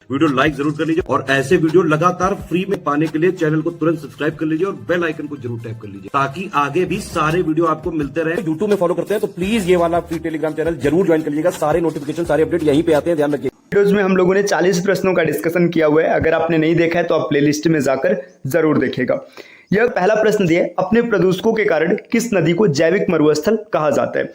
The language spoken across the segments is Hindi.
वीडियो लाइक जरूर कर लीजिए और ऐसे वीडियो लगातार फ्री में पाने के लिए चैनल को तुरंत सब्सक्राइब कर लीजिए और बेल आइकन को जरूर टैप कर लीजिए ताकि आगे भी सारे वीडियो आपको मिलते रहे। यूट्यूब में फॉलो करते हैं तो प्लीज ये वाला फ्री टेलीग्राम चैनल जरूर ज्वाइन कर लीजिएगा। सारे नोटिफिकेशन सारे अपडेट यहीं पे आते हैं, ध्यान रखिए। वीडियोज में हम लोगों ने 40 प्रश्नों का डिस्कशन किया हुआ है। अगर आपने नहीं देखा है तो आप प्लेलिस्ट में जाकर जरूर देखेगा। यह पहला प्रश्न दिया है, अपने प्रदूषकों के कारण किस नदी को जैविक मरुस्थल कहा जाता है?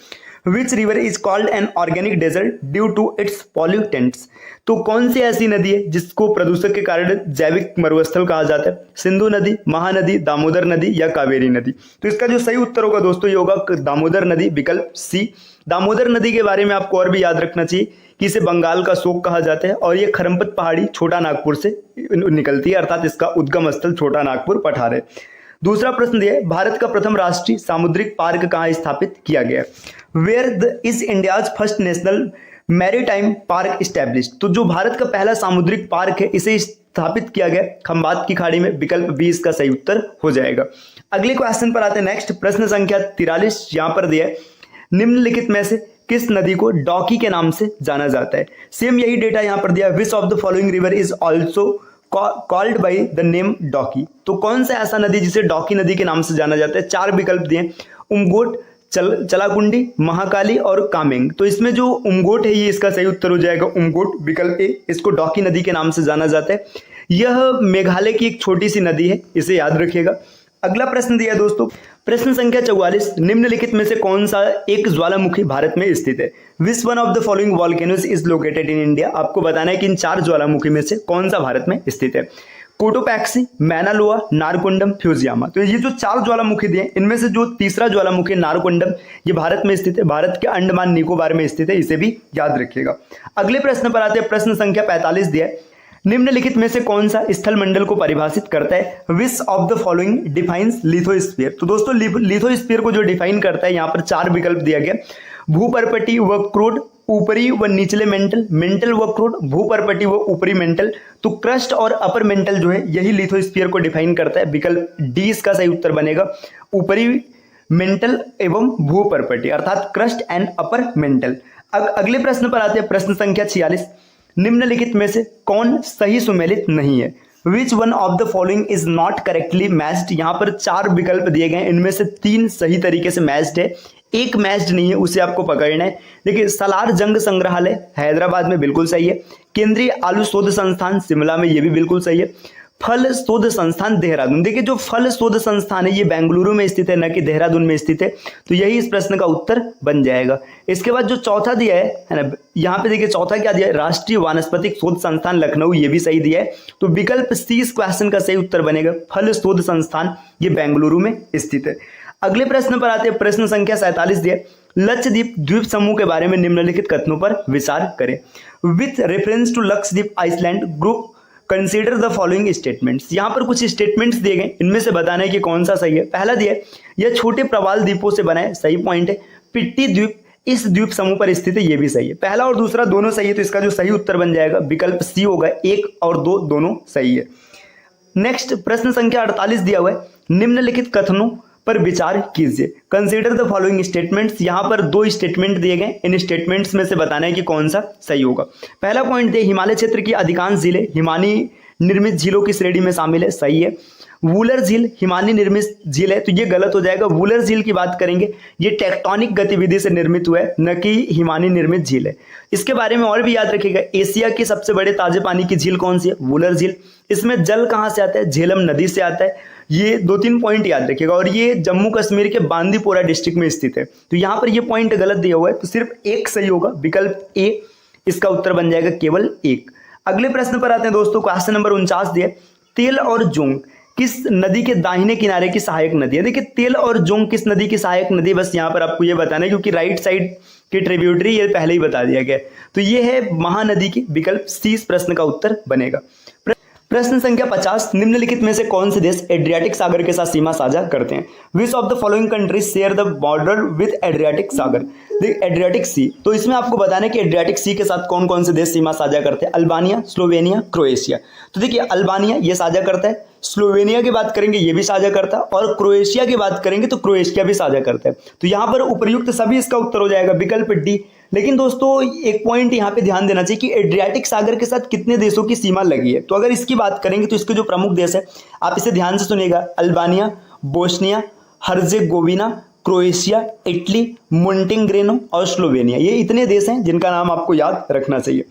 Which river is called an organic desert due to its pollutants? तो कौन सी ऐसी नदी है जिसको प्रदूषक के कारण जैविक मरुस्थल कहा जाता है? सिंधु नदी, महानदी, दामोदर नदी या कावेरी नदी? तो इसका जो सही उत्तर होगा दोस्तों ये होगा दामोदर नदी, विकल्प सी। दामोदर नदी के बारे में आपको और भी याद रखना चाहिए कि इसे बंगाल का शोक कहा जाता है और ये खरमपत पहाड़ी छोटा नागपुर से निकलती है, अर्थात इसका उद्गम स्थल छोटा नागपुर पठार है। दूसरा प्रश्न दिया है, भारत का प्रथम राष्ट्रीय सामुद्रिक पार्क कहाँ स्थापित किया गया? Where is India's first national maritime park established? तो जो भारत का पहला सामुद्रिक पार्क है इसे स्थापित किया गया खंबात की खाड़ी में, विकल्प बी इसका सही उत्तर हो जाएगा। अगले क्वेश्चन पर आते हैं। नेक्स्ट प्रश्न संख्या 43 यहां पर दिया है, निम्नलिखित में से किस नदी को डॉकी के नाम से जाना जाता है? सेम यही डेटा यहां पर दिया, विच of the following river is also called by the name Dawki? तो कौन सा ऐसा नदी जिसे डॉकी नदी के नाम से जाना जाता है? चार विकल्प दिए, उमगोट, चलाकुंडी, महाकाली और कामेंग। तो इसमें जो उमगोट है ये इसका सही उत्तर हो जाएगा, उमगोट, विकल्प ए। इसको डॉकी नदी के नाम से जाना जाता है। यह मेघालय की एक छोटी सी नदी है, इसे याद रखिएगा। अगला प्रश्न दिया दोस्तों, प्रश्न संख्या 44, निम्नलिखित में से कौन सा एक ज्वालामुखी भारत में स्थित है? Which one of the following volcanoes is located in India? आपको बताना है कि इन चार ज्वालामुखी में से कौन सा भारत में स्थित है। Cotopaxi, Mauna Loa, Narcondam, Fujiyama. तो ये जो चार ज्वालामुखी दिए इनमें से जो तीसरा ज्वालामुखी नारकोंडम ये भारत में स्थित है, भारत के अंडमान निकोबार में स्थित है, इसे भी याद रखिएगा। अगले प्रश्न पर आते हैं। प्रश्न संख्या 45 दिया है, निम्नलिखित में से कौन सा स्थल मंडल को परिभाषित करता है? विच of the following defines lithosphere? तो दोस्तों लिथोस्फीयर को जो डिफाइन करता है यहाँ पर चार विकल्प दिया गया, भूपर्पटी व क्रोड, ऊपरी व निचले मेंटल, मेंटल व क्रोड, भूपर्पटी व ऊपरी मेंटल। तो क्रस्ट और अपर मेंटल जो है यही लिथोस्फीयर को डिफाइन करता है, विकल्प डी इसका सही उत्तर बनेगा, ऊपरी मेंटल एवं भूपर्पटी, अर्थात क्रस्ट एंड अपर मेंटल। अगले प्रश्न पर आते हैं। प्रश्न संख्या 46, निम्नलिखित में से कौन सही सुमेलित नहीं है? Which one of the following is not correctly matched? यहाँ पर चार विकल्प दिए गए, इनमें से तीन सही तरीके से मैच्ड है, एक मैच्ड नहीं है, उसे आपको पकड़ना है। देखिए, सलार जंग संग्रहालय हैदराबाद में बिल्कुल सही है, केंद्रीय आलू शोध संस्थान शिमला में ये भी बिल्कुल सही है, फल शोध संस्थान देहरादून। देखिए, जो फल शोध संस्थान है ये बेंगलुरु में स्थित है, न कि देहरादून में स्थित है, तो यही इस प्रश्न का उत्तर बन जाएगा। इसके बाद जो चौथा दिया है ना, यहाँ पे देखिए चौथा क्या दिया है, राष्ट्रीय वानस्पतिक शोध संस्थान लखनऊ, ये भी सही दिया है, तो विकल्प सी इस क्वेश्चन का सही उत्तर बनेगा, फल शोध संस्थान ये बेंगलुरु में स्थित है। अगले प्रश्न पर आते हैं। प्रश्न संख्या 47 दिया, लक्षद्वीप द्वीप समूह के बारे में निम्नलिखित कथनों पर विचार करें। With reference to Lakshadweep island group consider the following statements? यहाँ पर कुछ स्टेटमेंट्स दिए गए, इनमें से बताना है कि कौन सा सही है। पहला दिया है, यह छोटे प्रवाल द्वीपों से बना है, सही पॉइंट है। पिट्टी द्वीप इस द्वीप समूह पर स्थित है, ये भी सही है। पहला और दूसरा दोनों सही है, तो इसका जो सही उत्तर बन जाएगा विकल्प सी होगा, 1 और 2 दोनों सही है। नेक्स्ट प्रश्न संख्या 48 दिया हुआ है, निम्नलिखित कथनों पर विचार कीजिए। कंसीडर द फॉलोइंग स्टेटमेंट्स, यहां पर दो स्टेटमेंट दिए गए, इन स्टेटमेंट्स में से बताना है कि कौन सा सही होगा। पहला पॉइंट दे, हिमालय क्षेत्र की अधिकांश झीलें हिमानी निर्मित झीलों की श्रेणी में शामिल है, सही है। वूलर झील हिमानी निर्मित झील है, तो ये गलत हो जाएगा। वूलर झील की बात करेंगे, ये टेक्टोनिक गतिविधि से निर्मित हुआ है, न कि हिमानी निर्मित झील है। इसके बारे में और भी याद रखिएगा, एशिया की सबसे बड़े ताजे पानी की झील कौन सी है? वूलर झील। इसमें जल कहाँ से आता है? झेलम नदी से आता है। ये 2-3 पॉइंट याद रखिएगा, और ये जम्मू कश्मीर के बांदीपोरा डिस्ट्रिक्ट में स्थित है, तो यहाँ पर ये पॉइंट गलत दिया हुआ है, तो सिर्फ एक सही होगा, विकल्प ए इसका उत्तर बन जाएगा, केवल एक। अगले प्रश्न पर आते हैं दोस्तों। क्वेश्चन नंबर 49 दिया, तेल और जोंग किस नदी के दाहिने किनारे की सहायक नदी है? देखिए, तेल और जोंग किस नदी की सहायक नदी, बस यहाँ पर आपको ये बताना है, क्योंकि राइट साइड की ट्रिब्यूटरी ये पहले ही बता दिया गया, तो ये है महानदी की, विकल्प सी इस प्रश्न का उत्तर बनेगा। प्रश्न संख्या 50, निम्नलिखित में से कौन से देश एड्रियाटिक सागर के साथ सीमा साझा करते हैं? Which of the following countries share the border with Adriatic सागर? एड्रियाटिक सी, तो इसमें आपको बताना है कि एड्रियाटिक सी के साथ कौन कौन से देश सीमा साझा करते हैं। Albania, Slovenia, Croatia. तो देखिए, अल्बानिया ये साझा करता है, स्लोवेनिया की बात करेंगे ये भी साझा करता है, और क्रोएशिया की बात करेंगे तो क्रोएशिया भी साझा करता है। तो यहाँ पर उपर्युक्त सभी इसका उत्तर हो जाएगा, विकल्प डी लेकिन दोस्तों एक पॉइंट यहाँ पे ध्यान देना चाहिए कि एड्रियाटिक सागर के साथ कितने देशों की सीमा लगी है। तो अगर इसकी बात करेंगे तो इसके जो प्रमुख देश है आप इसे ध्यान से सुनिएगा, Albania, Bosnia Herzegovina, Croatia, Italy, Montenegro और स्लोवेनिया। ये इतने देश हैं जिनका नाम आपको याद रखना चाहिए।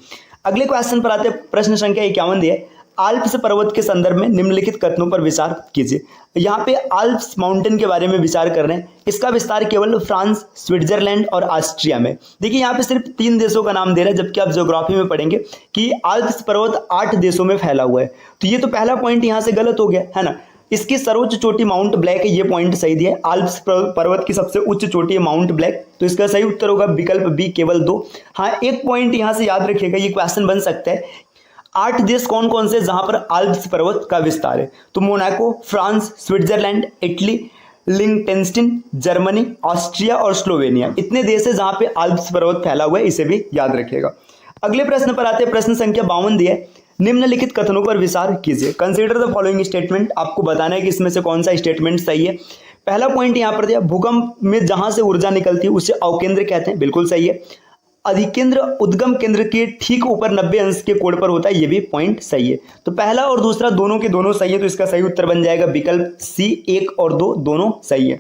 अगले क्वेश्चन पर आते हैं, प्रश्न संख्या 51 दिया है, आल्प्स पर्वत के संदर्भ में निम्नलिखित कथनों पर विचार कीजिए। यहाँ पे आल्प्स माउंटेन के बारे में विचार कर रहे हैं। इसका विस्तार केवल फ्रांस, स्विट्जरलैंड और ऑस्ट्रिया में। देखिए यहाँ पे सिर्फ 3 देशों का नाम दे रहा है, जबकि आप ज्योग्राफी में पढ़ेंगे कि आल्प्स पर्वत 8 देशों में फैला हुआ है। तो ये तो पहला पॉइंट यहाँ से गलत हो गया है ना। इसकी सर्वोच्च चोटी माउंट ब्लैक है, ये पॉइंट सही दिया है। आल्प्स पर्वत की सबसे उच्च चोटी है माउंट ब्लैक, तो इसका सही उत्तर होगा विकल्प बी केवल 2। हाँ, एक पॉइंट यहाँ से याद रखिएगा, ये क्वेश्चन बन सकता है 8 देश कौन कौन से जहां पर आल्प्स पर्वत का विस्तार है। तो Monaco, France, Switzerland, Italy, Liechtenstein, Germany, Austria और स्लोवेनिया, इतने देश है जहां पे आल्प्स पर्वत फैला हुआ है, इसे भी याद रखिएगा। अगले प्रश्न पर आते हैं, प्रश्न संख्या 52 दिया है, निम्नलिखित कथनों पर विचार कीजिए। Consider the following statement. आपको बताना है कि इसमें से कौन सा स्टेटमेंट सही है। पहला पॉइंट यहां पर दिया, भूकंप में जहां से ऊर्जा निकलती है उसे अवकेंद्र कहते हैं, बिल्कुल सही है। अधिकेंद्र उद्गम केंद्र के ठीक ऊपर 90 अंश के कोण पर होता है, ये भी पॉइंट सही है। तो पहला और दूसरा दोनों के दोनों सही है, तो इसका सही उत्तर बन जाएगा विकल्प सी 1 और 2 दोनों सही है।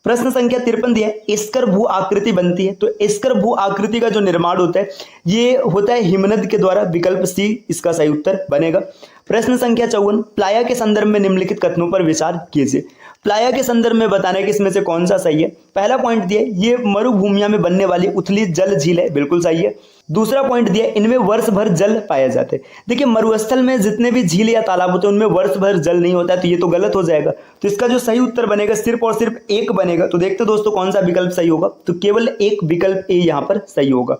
प्रश्न संख्या 53 दिया है, एस्कर भू आकृति बनती है। तो एस्कर भू आकृति का जो निर्माण होता है ये होता है हिमनद के द्वारा, विकल्प सी इसका सही उत्तर बनेगा। प्रश्न संख्या 54, प्लाया के संदर्भ में निम्नलिखित कथनों पर विचार कीजिए। प्लाया के संदर्भ में बताना है कि इसमें से कौन सा सही है। पहला पॉइंट दिया है, ये मरुभूमिया में बनने वाली उथली जल झील है, बिल्कुल सही है। दूसरा पॉइंट दिया है, इनमें वर्ष भर जल पाए जाते हैं। देखिए मरुस्थल में जितने भी झील या तालाब होते हैं उनमें वर्ष भर जल नहीं होता है, तो ये तो गलत हो जाएगा। तो इसका जो सही उत्तर बनेगा सिर्फ और सिर्फ एक बनेगा। तो देखते दोस्तों कौन सा विकल्प सही होगा, तो केवल एक विकल्प ए यहाँ पर सही होगा।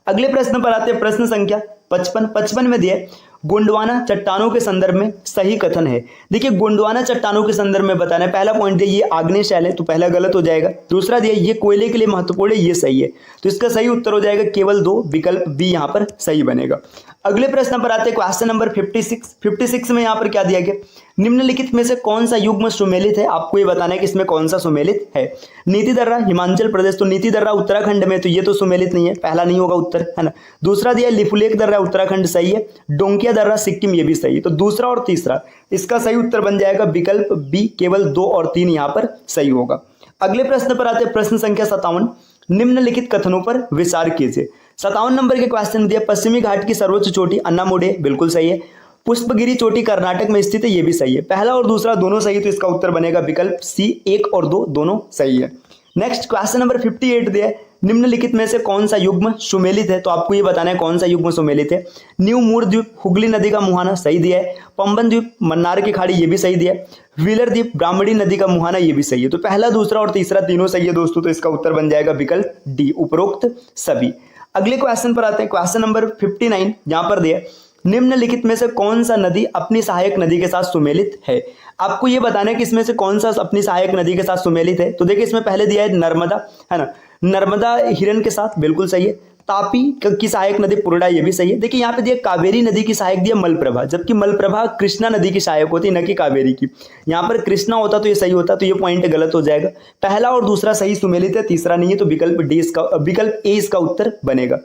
अगले प्रश्न पर आते हैं, प्रश्न संख्या 55 में दिया है, गोंडवाना चट्टानों के संदर्भ में सही कथन है। देखिए गोंडवाना चट्टानों के संदर्भ में बताना है, पहला पॉइंट दिया ये आग्नेय शैल है, तो पहला गलत हो जाएगा। दूसरा दिया ये कोयले के लिए महत्वपूर्ण है, ये सही है। तो इसका सही उत्तर हो जाएगा केवल 2, विकल्प बी यहाँ पर सही बनेगा। अगले प्रश्न पर आते हैं, क्वेश्चन नंबर 56 में यहाँ पर क्या दिया गया, निम्नलिखित में से कौन सा युग्म सुमेलित है। आपको ये बताना है कि इसमें कौन सा सुमेलित है। नीति दर्रा हिमाचल प्रदेश, तो नीति दर्रा उत्तराखंड में, तो ये तो सुमेलित नहीं है, पहला नहीं होगा उत्तर, है ना। दूसरा दिया लिपुलेख दर्रा उत्तराखंड, सही है। डोंकिया दर्रा सिक्किम, ये भी सही है। तो दूसरा और तीसरा, इसका सही उत्तर बन जाएगा विकल्प बी, केवल 2 और 3 यहाँ पर सही होगा। अगले प्रश्न पर आते हैं, प्रश्न संख्या 57, निम्नलिखित कथनों पर विचार कीजिए। 57 नंबर के क्वेश्चन दिया, पश्चिमी घाट की सर्वोच्च चोटी अन्नामुडे, बिल्कुल सही है। पुष्पगिरी चोटी कर्नाटक में स्थित है, ये भी सही है। पहला और दूसरा दोनों सही है, तो इसका उत्तर बनेगा विकल्प सी 1 और 2 दोनों सही है। नेक्स्ट क्वेश्चन नंबर 58 दिया है, निम्नलिखित में से कौन सा युग्म सुमेलित है। तो आपको ये बताना है कौन सा युग्म सुमेलित है। न्यू मूर द्वीप हुगली नदी का मुहाना, सही दिया है। पंबन द्वीप मन्नार की खाड़ी, ये भी सही दिया है। व्हीलर द्वीप ब्राह्मणी नदी का मुहाना, ये भी सही है। तो पहला दूसरा और तीसरा तीनों सही है दोस्तों, तो इसका उत्तर बन जाएगा विकल्प डी, उपरोक्त सभी। अगले क्वेश्चन पर आते हैं, क्वेश्चन नंबर 59 यहां पर दिया, निम्नलिखित में से कौन सा नदी अपनी सहायक नदी के साथ सुमेलित है। आपको ये बताना है कि इसमें से कौन सा अपनी सहायक नदी के साथ सुमेलित है। तो देखिए इसमें पहले दिया है नर्मदा, है ना, नर्मदा हिरन के साथ, बिल्कुल सही है। तापी की सहायक नदी पुरडा, ये भी सही है। देखिए यहाँ पे दिया कावेरी नदी की सहायक दिया मलप्रभा, जबकि मलप्रभा कृष्णा नदी की सहायक होती है, न कि कावेरी की। यहाँ पर कृष्णा होता तो ये सही होता, तो ये पॉइंट गलत हो जाएगा। पहला और दूसरा सही सुमेलित है, तीसरा नहीं है, तो विकल्प डी इसका, विकल्प ए इसका उत्तर बनेगा।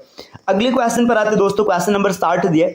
अगले क्वेश्चन पर आते दोस्तों, क्वेश्चन नंबर 60 दिया,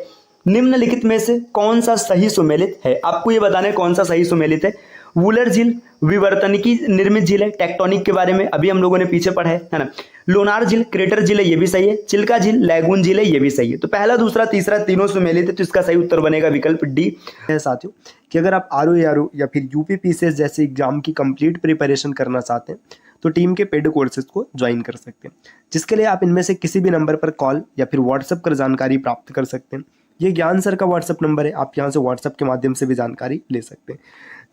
निम्नलिखित में से कौन सा सही सुमेलित है। आपको ये बताना है कौन सा सही सुमेलित है। वुलर झील विवर्तनिकी निर्मित झील है, टेक्टोनिक के बारे में अभी हम लोगों ने पीछे पढ़ा है ना। लोनार झील क्रेटर झील है, ये भी सही है। चिल्का झील लैगून झील है, ये भी सही है। तो पहला दूसरा तीसरा तीनों सुमेलित है, तो इसका सही उत्तर बनेगा विकल्प डी। साथियों कि अगर आप आरओ या फिर यूपीपीसीएस जैसे एग्जाम की कंप्लीट प्रिपरेशन करना चाहते हैं तो टीम के पेड कोर्सेज को ज्वाइन कर सकते हैं, जिसके लिए आप इनमें से किसी भी नंबर पर कॉल या फिर व्हाट्सएप कर जानकारी प्राप्त कर सकते हैं। ये ज्ञान सर का व्हाट्सएप नंबर है, आप यहाँ से व्हाट्सएप के माध्यम से भी जानकारी ले सकते हैं।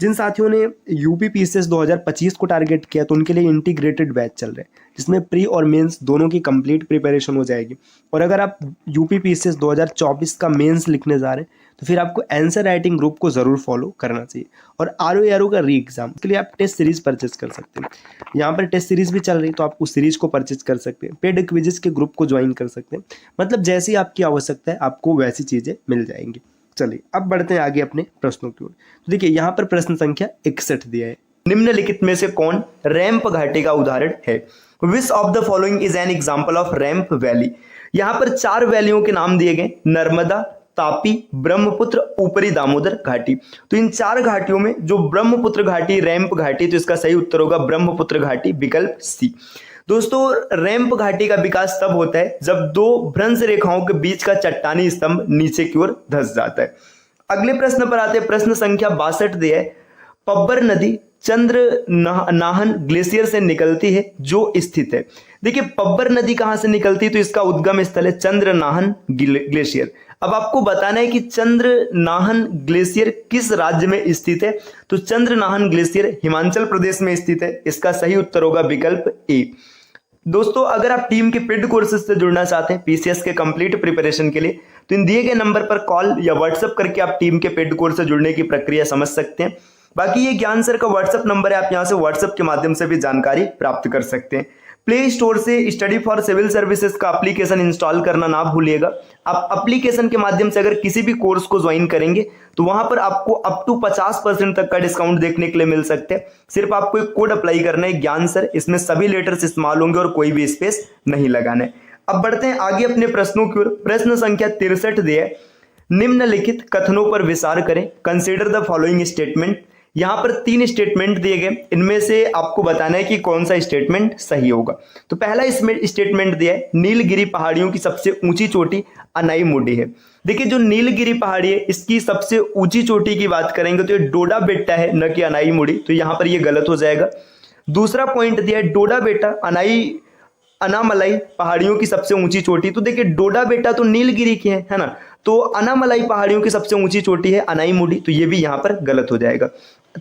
जिन साथियों ने यूपीपीसीएस 2025 को टारगेट किया तो उनके लिए इंटीग्रेटेड बैच चल रहे हैं, जिसमें प्री और मेंस दोनों की कंप्लीट प्रिपरेशन हो जाएगी। और अगर आप यूपीपीसीएस 2024 का मेंस लिखने जा रहे हैं तो फिर आपको आंसर राइटिंग ग्रुप को ज़रूर फॉलो करना चाहिए। और आरओ का री एग्जाम के लिए आप टेस्ट सीरीज परचेज कर सकते हैं। यहाँ पर टेस्ट सीरीज भी चल रही है, तो आप उस सीरीज को परचेज कर सकते हैं। पेड क्विजेस के ग्रुप को ज्वाइन कर सकते हैं। मतलब जैसी आपकी आवश्यकता है आपको वैसी चीज़ें मिल जाएंगी। चलिए अब बढ़ते हैं आगे अपने प्रश्नों की ओर। तो देखिए यहाँ पर प्रश्न संख्या 61 दिया है, निम्नलिखित में से कौन रैंप घाटी का उदाहरण है? विच of the following is an example off ramp valley? यहां पर 4 वैलियों के नाम दिए गए, नर्मदा, तापी, ब्रह्मपुत्र, ऊपरी दामोदर घाटी। तो इन 4 घाटियों में जो ब्रह्मपुत्र घाटी रैंप घाटी, तो इसका सही उत्तर होगा ब्रह्मपुत्र घाटी, विकल्प सी। दोस्तों रैंप घाटी का विकास तब होता है जब 2 भ्रंश रेखाओं के बीच का चट्टानी स्तंभ नीचे की ओर धंस जाता है। अगले प्रश्न पर आते हैं, प्रश्न संख्या 62 दिया है, पब्बर नदी चंद्र नाहन ग्लेशियर से निकलती है जो स्थित है। देखिए पब्बर नदी कहां से निकलती है, तो इसका उद्गम स्थल है चंद्र नाहन ग्लेशियर। अब आपको बताना है कि चंद्र नाहन ग्लेशियर किस राज्य में स्थित है, तो चंद्र नाहन ग्लेशियर हिमाचल प्रदेश में स्थित है। इसका सही उत्तर होगा विकल्प ए। दोस्तों अगर आप टीम के पेड कोर्सेज से जुड़ना चाहते हैं पीसीएस के कंप्लीट प्रिपरेशन के लिए, तो इन दिए गए नंबर पर कॉल या व्हाट्सएप करके आप टीम के पेड कोर्स से जुड़ने की प्रक्रिया समझ सकते हैं। बाकी ये ज्ञान सर का व्हाट्सएप नंबर है, आप यहां से व्हाट्सएप के माध्यम से भी जानकारी प्राप्त कर सकते हैं। प्ले स्टोर से स्टडी फॉर सिविल सर्विसेज का एप्लीकेशन इंस्टॉल करना ना भूलिएगा। आप एप्लीकेशन के माध्यम से अगर किसी भी कोर्स को ज्वाइन करेंगे तो वहां पर आपको अप टू 50% तक का डिस्काउंट देखने के लिए मिल सकते हैं। सिर्फ आपको एक कोड अप्लाई करना है, ज्ञान सर, इसमें सभी लेटर्स इस्तेमाल होंगे और कोई भी स्पेस नहीं लगाना है। अब बढ़ते हैं आगे अपने प्रश्नों की ओर। प्रश्न संख्या 63 दिया है, निम्नलिखित कथनों पर विचार करें, कंसीडर द फॉलोइंग स्टेटमेंट। यहां पर 3 स्टेटमेंट दिए गए, इनमें से आपको बताना है कि कौन सा स्टेटमेंट सही होगा। तो पहला इसमें स्टेटमेंट दिया है, नीलगिरी पहाड़ियों की सबसे ऊंची चोटी अनाईमुडी है। देखिए जो नीलगिरी पहाड़ी है इसकी सबसे ऊंची चोटी की बात करेंगे तो ये डोडा बेट्टा है, न कि अनाईमुडी, तो यहां पर ये गलत हो जाएगा। दूसरा पॉइंट दिया है, डोडा बेट्टा अनामलाई पहाड़ियों की सबसे ऊंची चोटी, तो देखिए डोडा बेट्टा तो नीलगिरी की है ना, तो अनामलाई पहाड़ियों की सबसे ऊंची चोटी है अनाईमुडी, तो ये भी यहां पर गलत हो जाएगा।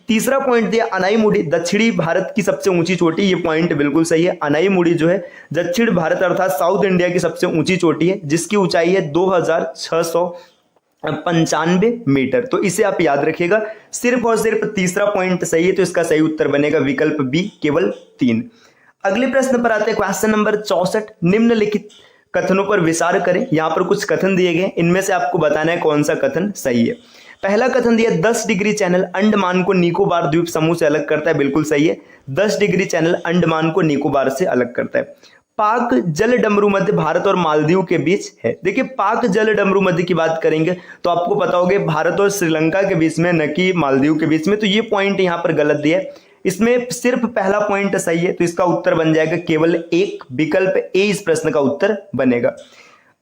तीसरा पॉइंट दिया अनाईमुडी दक्षिणी भारत की सबसे ऊंची चोटी, ये पॉइंट बिल्कुल सही है। अनाईमुडी जो है दक्षिण भारत अर्थात साउथ इंडिया की सबसे ऊंची चोटी है, जिसकी ऊंचाई है 2695 मीटर। तो इसे आप याद रखिएगा, सिर्फ और सिर्फ तीसरा पॉइंट सही है, तो इसका सही उत्तर बनेगा विकल्प बी, केवल 3। अगले प्रश्न पर आते हैं, क्वेश्चन नंबर 64, निम्नलिखित कथनों पर विचार करें। यहां पर कुछ कथन दिए गए, इनमें से आपको बताना है कौन सा कथन सही है। पहला कथन दिया 10 डिग्री चैनल अंडमान को निकोबार द्वीप समूह से अलग करता है, बिल्कुल सही है। 10 डिग्री चैनल अंडमान को निकोबार से अलग करता है। पाक जल डमरू मध्य भारत और मालदीव के बीच है। देखिए पाक जल डमरू मध्य की बात करेंगे तो आपको पता होगा भारत और श्रीलंका के बीच में, न कि मालदीव के बीच में, तो ये पॉइंट यहां पर गलत दिया है। इसमें सिर्फ पहला पॉइंट सही है, तो इसका उत्तर बन जाएगा केवल 1, विकल्प ए इस प्रश्न का उत्तर बनेगा।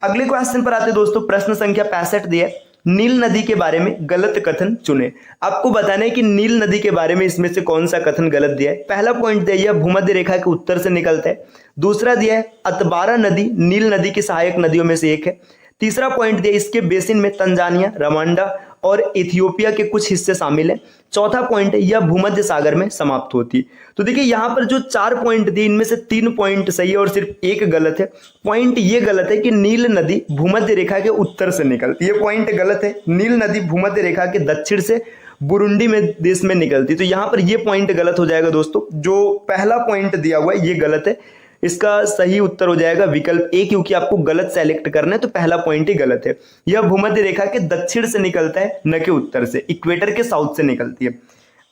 अगले क्वेश्चन पर आते दोस्तों, प्रश्न संख्या 65 दिया है, नील नदी के बारे में गलत कथन चुने। आपको बताना है कि नील नदी के बारे में इसमें से कौन सा कथन गलत दिया है। पहला पॉइंट दिया है भूमध्य रेखा के उत्तर से निकलता है। दूसरा दिया है अतबारा नदी नील नदी की सहायक नदियों में से एक है। तीसरा पॉइंट दिया इसके बेसिन में तंजानिया, रवांडा और इथियोपिया के कुछ हिस्से शामिल हैं। चौथा पॉइंट है यह भूमध्य सागर में समाप्त होती है। तो देखिए यहां पर जो 4 पॉइंट दिए इनमें से 3 पॉइंट सही है और सिर्फ 1 गलत है। पॉइंट ये गलत है कि नील नदी भूमध्य रेखा के उत्तर से निकलती है, ये पॉइंट गलत है। नील नदी भूमध्य रेखा के दक्षिण से बुरुंडी में देश में निकलती, तो यहां पर ये पॉइंट गलत हो जाएगा दोस्तों। जो पहला पॉइंट दिया हुआ है ये गलत है, इसका सही उत्तर हो जाएगा विकल्प ए, क्योंकि आपको गलत सेलेक्ट करना है, तो पहला पॉइंट ही गलत है। यह भूमध्य रेखा के दक्षिण से निकलता है, न कि उत्तर से, इक्वेटर के साउथ से निकलती है।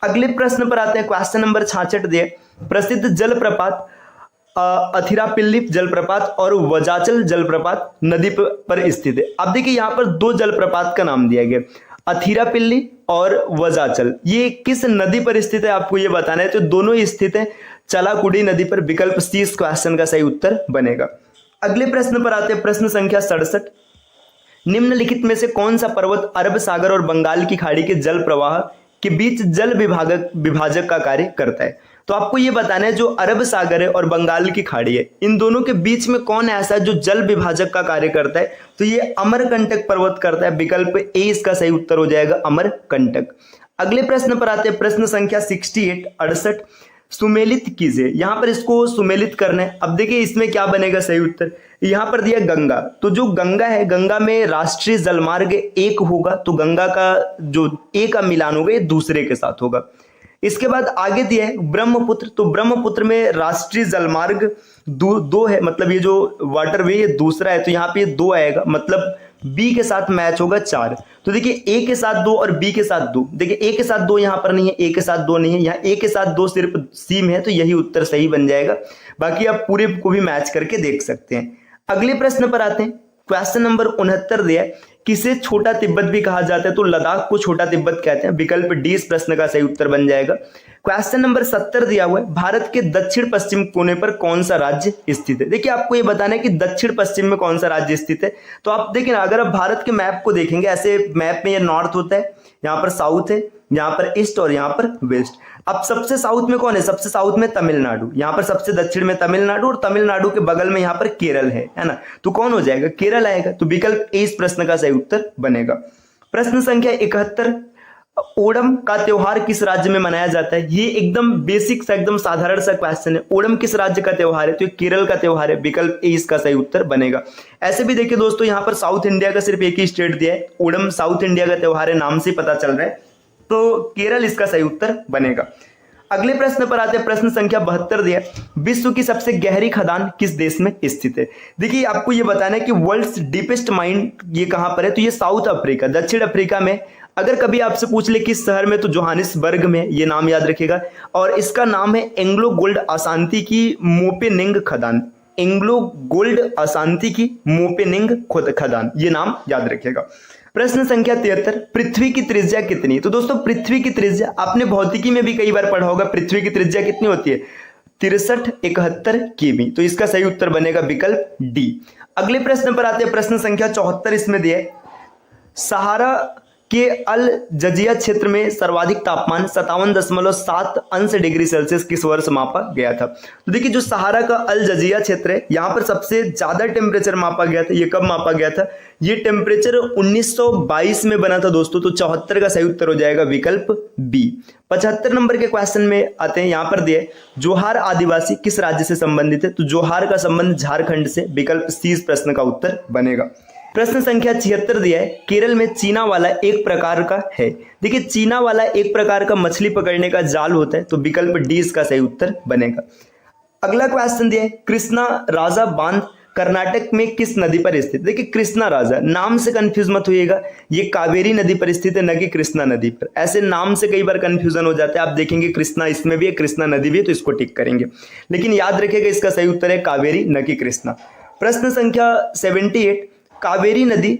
अगले प्रश्न पर आते हैं, क्वेश्चन नंबर 66 दिए, प्रसिद्ध जलप्रपात अथिरापिल्ली जलप्रपात और वजाचल जलप्रपात नदी पर स्थित है। अब देखिए यहाँ पर 2 जलप्रपात का नाम दिया गया, अथिरापिल्ली और वजाचल। ये किस नदी पर स्थित है आपको ये बताना है, तो दोनों ही स्थित है चलाकुडी नदी पर, विकल्प सी इस क्वेश्चन का सही उत्तर बनेगा। अगले प्रश्न पर आते हैं, प्रश्न संख्या 67, निम्नलिखित में से कौन सा पर्वत अरब सागर और बंगाल की खाड़ी के जल प्रवाह के बीच जल विभाजक का कार्य करता है। तो आपको ये बताना है जो अरब सागर है और बंगाल की खाड़ी है, इन दोनों के बीच में कौन ऐसा है जो जल विभाजक का कार्य करता है, तो ये अमरकंटक पर्वत करता है, विकल्प ए इसका सही उत्तर हो जाएगा अमरकंटक। अगले प्रश्न पर आते हैं, प्रश्न संख्या 68 सुमेलित कीजिए। यहां पर इसको सुमेलित करना है। अब देखिए इसमें क्या बनेगा सही उत्तर, यहां पर दिया गंगा, तो जो गंगा है गंगा में राष्ट्रीय जलमार्ग 1 होगा, तो गंगा का जो ए का मिलान होगा ये दूसरे के साथ होगा। इसके बाद आगे दिया है ब्रह्मपुत्र, तो ब्रह्मपुत्र में राष्ट्रीय जलमार्ग 2 है, मतलब ये जो वाटरवे ये दूसरा है, तो यहाँ पे 2 आएगा, मतलब बी के साथ मैच होगा 4। तो देखिए ए के साथ 2 और बी के साथ 2, देखिए ए के साथ 2 यहां पर नहीं है, ए के साथ 2 नहीं है, यहाँ ए के साथ 2 सिर्फ सी में है, तो यही उत्तर सही बन जाएगा। बाकी आप पूरे को भी मैच करके देख सकते हैं। अगले प्रश्न पर आते हैं। क्वेश्चन नंबर 69 दिया है, किसे छोटा तिब्बत भी कहा जाता है? तो लद्दाख को छोटा तिब्बत कहते हैं। विकल्प डी इस प्रश्न का सही उत्तर बन जाएगा। क्वेश्चन नंबर 70 दिया हुआ है, भारत के दक्षिण पश्चिम कोने पर कौन सा राज्य स्थित है? देखिए आपको ये बताना है कि दक्षिण पश्चिम में कौन सा राज्य स्थित है। तो आप देखिए ना, अगर आप भारत के मैप को देखेंगे, ऐसे मैप में ये नॉर्थ होता है, यहाँ पर साउथ है, यहाँ पर ईस्ट और यहाँ पर वेस्ट। अब सबसे साउथ में कौन है? सबसे साउथ में तमिलनाडु, यहाँ पर सबसे दक्षिण में तमिलनाडु, और तमिलनाडु के बगल में यहाँ पर केरल है ना। तो कौन हो जाएगा? केरल आएगा। तो विकल्प ए इस प्रश्न का सही उत्तर बनेगा। प्रश्न संख्या 71, ओणम का त्योहार किस राज्य में मनाया जाता है? ये एकदम बेसिक सा, एकदम साधारण सा क्वेश्चन है। ओणम किस राज्य का त्योहार है? तो ये केरल का त्योहार है। विकल्प ए इसका सही उत्तर बनेगा। ऐसे भी देखिए दोस्तों, यहाँ पर साउथ इंडिया का सिर्फ एक ही स्टेट दिया है, ओणम साउथ इंडिया का त्योहार है, नाम से पता चल रहा है, तो केरल इसका सही उत्तर बनेगा। अगले प्रश्न पर आते हैं। प्रश्न संख्या 72 दिया, विश्व की सबसे गहरी खदान किस देश में स्थित है? देखिए आपको ये बताना है कि वर्ल्ड्स डीपेस्ट माइन ये कहां पर है? तो ये साउथ अफ्रीका, दक्षिण अफ्रीका में। अगर कभी आपसे पूछ ले किस शहर में, तो जोहानिसबर्ग में, ये नाम याद रखिएगा। और इसका नाम है एंग्लो गोल्ड अशांति की मोपेनिंग खदान, एंग्लो गोल्ड अशांति की मोपेनिंग खदान, ये नाम याद रखिएगा। प्रश्न संख्या 73, पृथ्वी की त्रिज्या कितनी? तो दोस्तों पृथ्वी की त्रिज्या आपने भौतिकी में भी कई बार पढ़ा होगा, पृथ्वी की त्रिज्या कितनी होती है? 6371 किमी। तो इसका सही उत्तर बनेगा विकल्प डी। अगले प्रश्न पर आते हैं। प्रश्न संख्या 74 इसमें दिया है, सहारा के अल जजिया क्षेत्र में सर्वाधिक तापमान 57.7 अंश डिग्री सेल्सियस किस वर्ष मापा गया था? तो देखिए जो सहारा का अल जजिया क्षेत्र है, यहाँ पर सबसे ज्यादा टेम्परेचर मापा गया था। ये कब मापा गया था? ये टेम्परेचर 1922 में बना था दोस्तों। तो 74 का सही उत्तर हो जाएगा विकल्प बी। 75 नंबर के क्वेश्चन में आते हैं। यहाँ पर दिए, जोहार आदिवासी किस राज्य से संबंधित है? तो जोहार का संबंध झारखंड से। विकल्प सी इस प्रश्न का उत्तर बनेगा। प्रश्न संख्या 76 दिया है, केरल में चीना वाला एक प्रकार का है। देखिए चीना वाला एक प्रकार का मछली पकड़ने का जाल होता है। तो विकल्प डी इसका सही उत्तर बनेगा। अगला क्वेश्चन दिया है, कृष्णा राजा बांध कर्नाटक में किस नदी पर स्थित? देखिए कृष्णा राजा, नाम से कंफ्यूज मत होइएगा, ये कावेरी नदी पर स्थित है, न कि कृष्णा नदी पर। ऐसे नाम से कई बार कंफ्यूजन हो जाता है। आप देखेंगे कृष्णा इसमें भी है, कृष्णा नदी भी है, तो इसको टिक करेंगे। लेकिन याद रखिएगा इसका सही उत्तर है कावेरी, न कि कृष्णा। प्रश्न संख्या 78, कावेरी नदी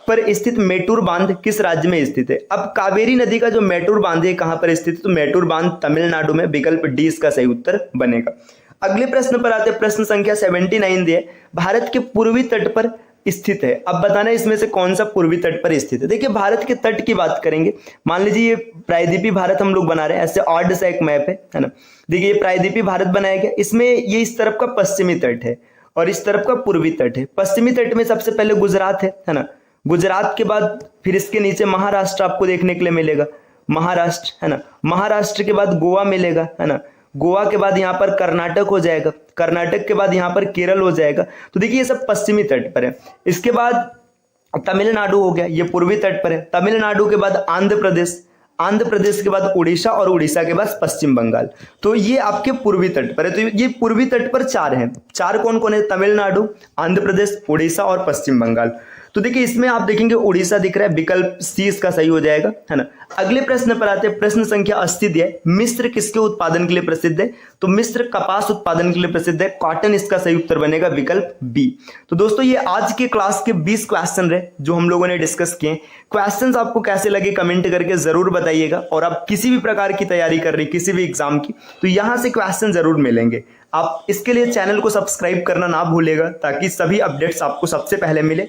पर स्थित मेटूर बांध किस राज्य में स्थित है? अब कावेरी नदी का जो मेटूर बांध है कहां पर स्थित है? तो मेटूर बांध तमिलनाडु में। विकल्प डी इसका सही उत्तर बनेगा। अगले प्रश्न पर आते हैं। प्रश्न संख्या 79 दिए, भारत के पूर्वी तट पर स्थित है। अब बताना इसमें से कौन सा पूर्वी तट पर स्थित है। देखिए भारत के तट की बात करेंगे, मान लीजिए ये प्रायद्वीपीय भारत हम लोग बना रहे हैं, ऐसे ऑड सा एक मैप है ना। देखिए ये प्रायद्वीपीय भारत बनाया गया, इसमें ये इस तरफ का पश्चिमी तट है और इस तरफ का पूर्वी तट है। पश्चिमी तट में सबसे पहले गुजरात है ना। गुजरात के बाद फिर इसके नीचे महाराष्ट्र आपको देखने के लिए मिलेगा, महाराष्ट्र है ना। महाराष्ट्र के बाद गोवा मिलेगा है ना। गोवा के बाद यहाँ पर कर्नाटक हो जाएगा, कर्नाटक के बाद यहाँ पर केरल हो जाएगा। तो देखिए ये सब पश्चिमी तट पर है। इसके बाद तमिलनाडु हो गया, ये पूर्वी तट पर है। तमिलनाडु के बाद आंध्र प्रदेश, आंध्र प्रदेश के बाद उड़ीसा और उड़ीसा के बाद पश्चिम बंगाल। तो ये आपके पूर्वी तट पर है। तो ये पूर्वी तट पर 4 हैं। 4 कौन कौन है? तमिलनाडु, आंध्र प्रदेश, उड़ीसा और पश्चिम बंगाल। तो देखिए इसमें आप देखेंगे उड़ीसा दिख रहा है, विकल्प सी इसका सही हो जाएगा है ना। अगले प्रश्न पर आते हैं। प्रश्न संख्या 80 दिया है, मिस्र किसके उत्पादन के लिए प्रसिद्ध है? तो मिस्र कपास उत्पादन के लिए प्रसिद्ध है, कॉटन इसका सही उत्तर बनेगा, विकल्प बी। तो दोस्तों ये आज के क्लास के 20 क्वेश्चन रहे जो हम लोगों ने डिस्कस किए। क्वेश्चंस आपको कैसे लगे कमेंट करके जरूर बताइएगा। और आप किसी भी प्रकार की तैयारी कर रही, किसी भी एग्जाम की, तो यहां से क्वेश्चन जरूर मिलेंगे। आप इसके लिए चैनल को सब्सक्राइब करना ना भूलेगा ताकि सभी अपडेट्स आपको सबसे पहले मिले।